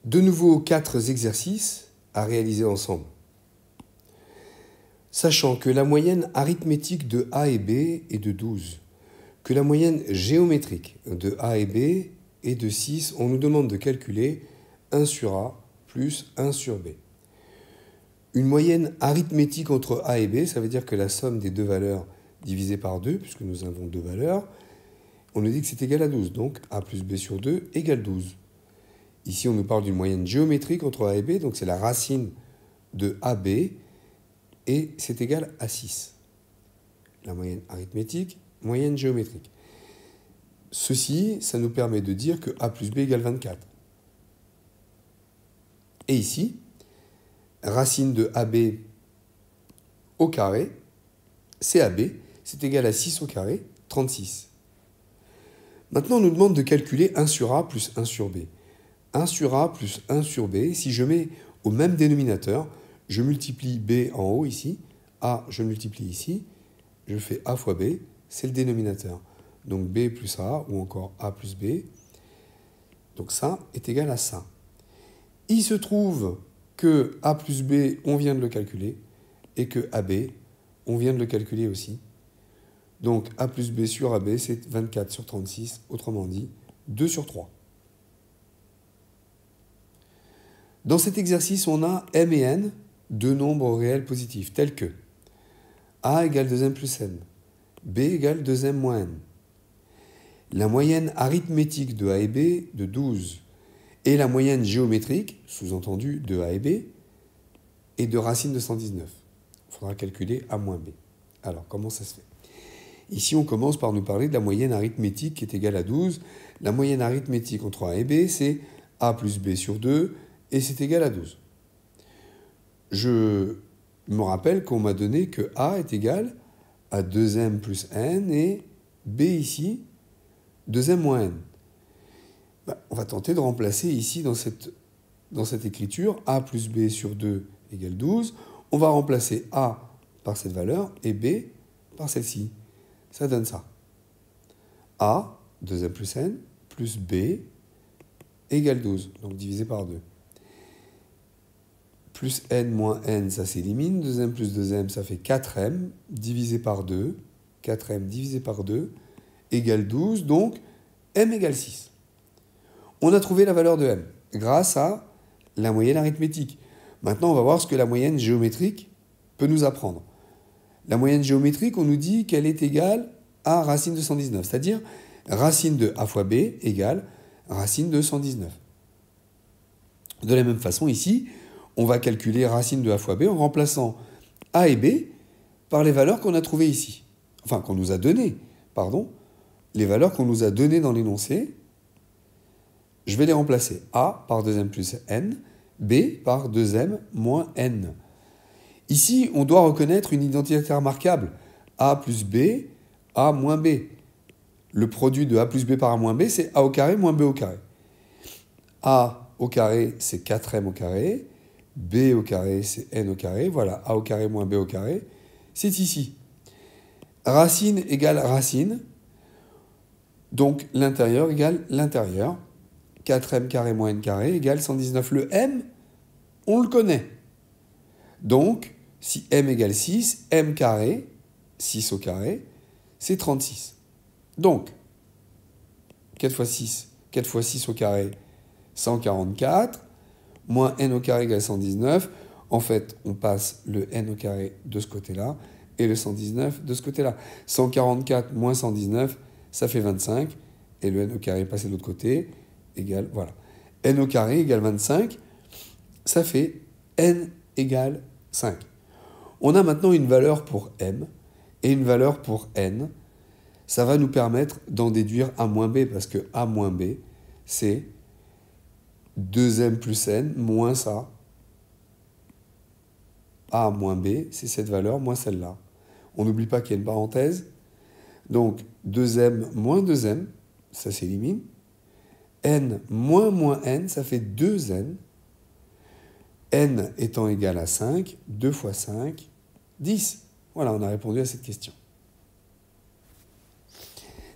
De nouveau, 4 exercices à réaliser ensemble. Sachant que la moyenne arithmétique de A et B est de 12, que la moyenne géométrique de A et B est de 6, on nous demande de calculer 1 sur A plus 1 sur B. Une moyenne arithmétique entre A et B, ça veut dire que la somme des deux valeurs divisée par 2, puisque nous avons deux valeurs, on nous dit que c'est égal à 12. Donc A plus B sur 2 égale 12. Ici, on nous parle d'une moyenne géométrique entre A et B, donc c'est la racine de AB, et c'est égal à 6. La moyenne arithmétique, moyenne géométrique. Ceci, ça nous permet de dire que A plus B égale 24. Et ici, racine de AB au carré, c'est AB, c'est égal à 6 au carré, 36. Maintenant, on nous demande de calculer 1 sur A plus 1 sur B. 1 sur A plus 1 sur B, si je mets au même dénominateur, je multiplie B en haut ici, A, je multiplie ici, je fais A fois B, c'est le dénominateur. Donc B plus A, ou encore A plus B. Donc ça est égal à ça. Il se trouve que A plus B, on vient de le calculer, et que AB, on vient de le calculer aussi. Donc A plus B sur AB, c'est 24 sur 36, autrement dit, 2 sur 3. Dans cet exercice, on a M et N, deux nombres réels positifs, tels que A égale 2M plus N, B égale 2M moins N. La moyenne arithmétique de A et B de 12 et la moyenne géométrique, sous-entendu de A et B, est de racine de 119. Il faudra calculer A moins B. Alors, comment ça se fait? Ici, on commence par nous parler de la moyenne arithmétique qui est égale à 12. La moyenne arithmétique entre A et B, c'est A plus B sur 2, et c'est égal à 12. Je me rappelle qu'on m'a donné que A est égal à 2M plus N et B ici, 2M moins N. On va tenter de remplacer ici dans cette écriture A plus B sur 2 égale 12. On va remplacer A par cette valeur et B par celle-ci. Ça donne ça. A, 2M plus N, plus B égale 12, donc divisé par 2. Plus N moins N, ça s'élimine. 2M plus 2M, ça fait 4M, divisé par 2. 4M divisé par 2 égale 12, donc M égale 6. On a trouvé la valeur de M grâce à la moyenne arithmétique. Maintenant, on va voir ce que la moyenne géométrique peut nous apprendre. La moyenne géométrique, on nous dit qu'elle est égale à racine de 119, c'est-à-dire racine de A fois B égale racine de 119. De la même façon, ici, on va calculer racine de A fois B en remplaçant A et B par les valeurs qu'on a trouvées ici. Enfin, qu'on nous a données, pardon. Les valeurs qu'on nous a données dans l'énoncé, je vais les remplacer. A par 2M plus N, B par 2M moins N. Ici, on doit reconnaître une identité remarquable. A plus B, A moins B. Le produit de A plus B par A moins B, c'est A au carré moins B au carré. A au carré, c'est 4M au carré. B au carré, c'est N au carré. Voilà, A au carré moins B au carré. C'est ici. Racine égale racine. Donc, l'intérieur égale l'intérieur. 4M carré moins N carré égale 119. Le M, on le connaît. Donc, si M égale 6, M carré, 6 au carré, c'est 36. Donc, 4 fois 6, 4 fois 6 au carré, 144, moins N au carré égale 119. En fait, on passe le N au carré de ce côté-là et le 119 de ce côté-là. 144 moins 119, ça fait 25. Et le N au carré passé de l'autre côté égale, voilà. N au carré égale 25, ça fait N égale 5. On a maintenant une valeur pour M et une valeur pour N. Ça va nous permettre d'en déduire A moins B, parce que A moins B, c'est 2M plus N moins ça. A moins B, c'est cette valeur moins celle-là. On n'oublie pas qu'il y a une parenthèse. Donc 2M moins 2M, ça s'élimine. N moins moins N, ça fait 2N. N étant égal à 5, 2 fois 5, 10. Voilà, on a répondu à cette question.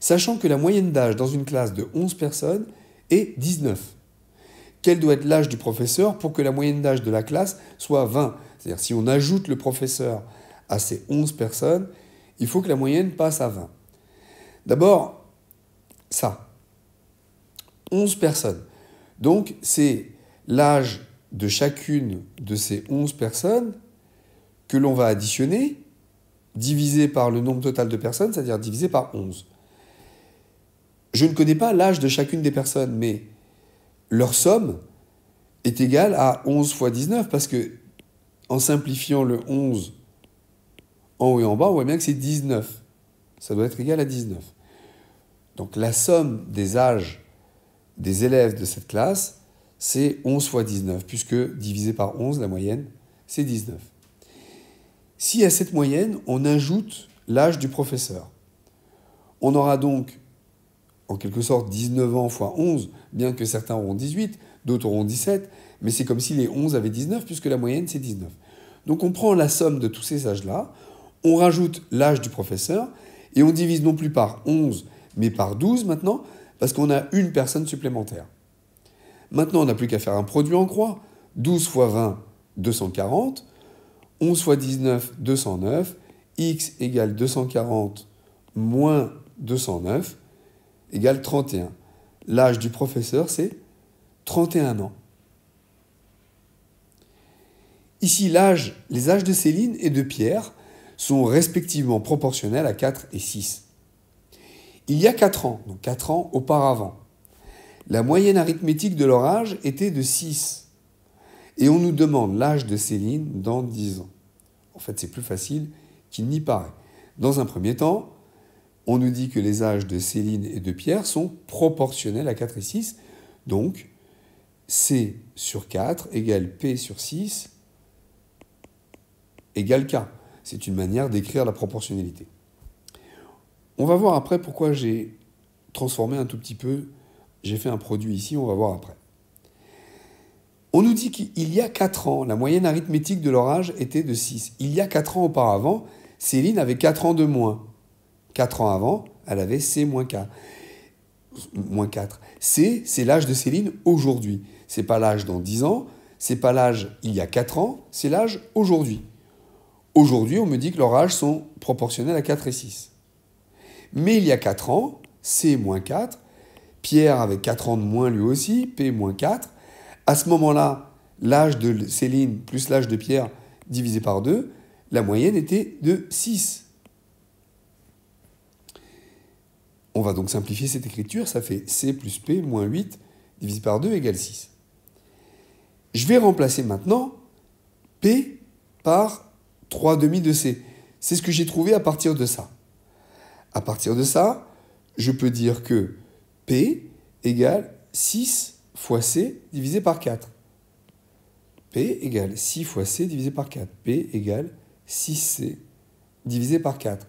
Sachant que la moyenne d'âge dans une classe de 11 personnes est 19. quel doit être l'âge du professeur pour que la moyenne d'âge de la classe soit 20. C'est-à-dire, si on ajoute le professeur à ces 11 personnes, il faut que la moyenne passe à 20. D'abord, ça. 11 personnes. Donc, c'est l'âge de chacune de ces 11 personnes que l'on va additionner, divisé par le nombre total de personnes, c'est-à-dire divisé par 11. Je ne connais pas l'âge de chacune des personnes, mais leur somme est égale à 11 fois 19, parce que en simplifiant le 11 en haut et en bas, on voit bien que c'est 19. Ça doit être égal à 19. Donc la somme des âges des élèves de cette classe, c'est 11 fois 19, puisque divisé par 11, la moyenne, c'est 19. Si à cette moyenne, on ajoute l'âge du professeur, on aura donc, en quelque sorte, 19 ans fois 11, bien que certains auront 18, d'autres auront 17, mais c'est comme si les 11 avaient 19, puisque la moyenne, c'est 19. Donc on prend la somme de tous ces âges-là, on rajoute l'âge du professeur, et on divise non plus par 11, mais par 12 maintenant, parce qu'on a une personne supplémentaire. Maintenant, on n'a plus qu'à faire un produit en croix. 12 fois 20, 240. 11 fois 19, 209. X égale 240 moins 209 égale 31. L'âge du professeur, c'est 31 ans. Ici, les âges de Céline et de Pierre sont respectivement proportionnels à 4 et 6. Il y a 4 ans, donc 4 ans auparavant, la moyenne arithmétique de leur âge était de 6. Et on nous demande l'âge de Céline dans 10 ans. En fait, c'est plus facile qu'il n'y paraît. Dans un premier temps, on nous dit que les âges de Céline et de Pierre sont proportionnels à 4 et 6. Donc, C sur 4 égale P sur 6 égale K. C'est une manière d'écrire la proportionnalité. On va voir après pourquoi j'ai transformé un tout petit peu, j'ai fait un produit ici, on va voir après. On nous dit qu'il y a 4 ans, la moyenne arithmétique de leur âge était de 6. Il y a 4 ans auparavant, Céline avait 4 ans de moins. 4 ans avant, elle avait C moins 4. C, c'est l'âge de Céline aujourd'hui. Ce n'est pas l'âge dans 10 ans, ce n'est pas l'âge il y a 4 ans, c'est l'âge aujourd'hui. Aujourd'hui, on me dit que leurs âges sont proportionnels à 4 et 6. Mais il y a 4 ans, C moins 4, Pierre avait 4 ans de moins lui aussi, P moins 4. À ce moment-là, l'âge de Céline plus l'âge de Pierre divisé par 2, la moyenne était de 6. On va donc simplifier cette écriture, ça fait C plus P moins 8 divisé par 2 égale 6. Je vais remplacer maintenant P par 3 demi de C. C'est ce que j'ai trouvé à partir de ça. À partir de ça, je peux dire que P égale 6 fois C divisé par 4. P égale 6 fois C divisé par 4. P égale 6C divisé par 4.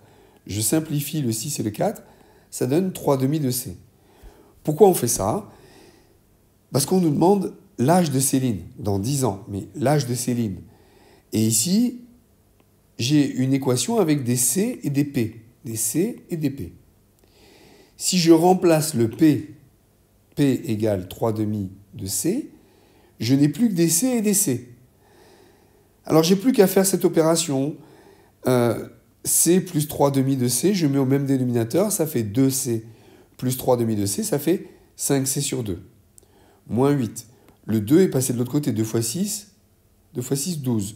Je simplifie le 6 et le 4, ça donne 3 demi de C. Pourquoi on fait ça? Parce qu'on nous demande l'âge de Céline dans 10 ans, mais l'âge de Céline. Et ici, j'ai une équation avec des C et des P. Des C et des P. Si je remplace le P, P égale 3 demi de C, je n'ai plus que des C et des C. Alors, j'ai plus qu'à faire cette opération. C plus 3 demi de C, je mets au même dénominateur, ça fait 2C plus 3 demi de C, ça fait 5C sur 2. Moins 8. Le 2 est passé de l'autre côté, 2 fois 6, 12.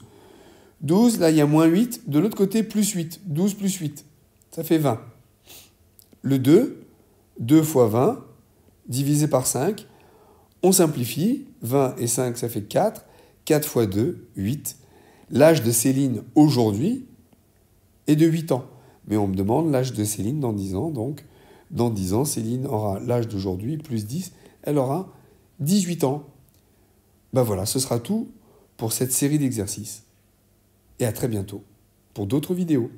12, là, il y a moins 8, de l'autre côté, plus 8. 12 plus 8, ça fait 20. Le 2, 2 fois 20, divisé par 5, on simplifie, 20 et 5, ça fait 4, 4 fois 2, 8. L'âge de Céline aujourd'hui est de 8 ans. Mais on me demande l'âge de Céline dans 10 ans, donc dans 10 ans, Céline aura l'âge d'aujourd'hui, plus 10, elle aura 18 ans. Ben voilà, ce sera tout pour cette série d'exercices. Et à très bientôt pour d'autres vidéos.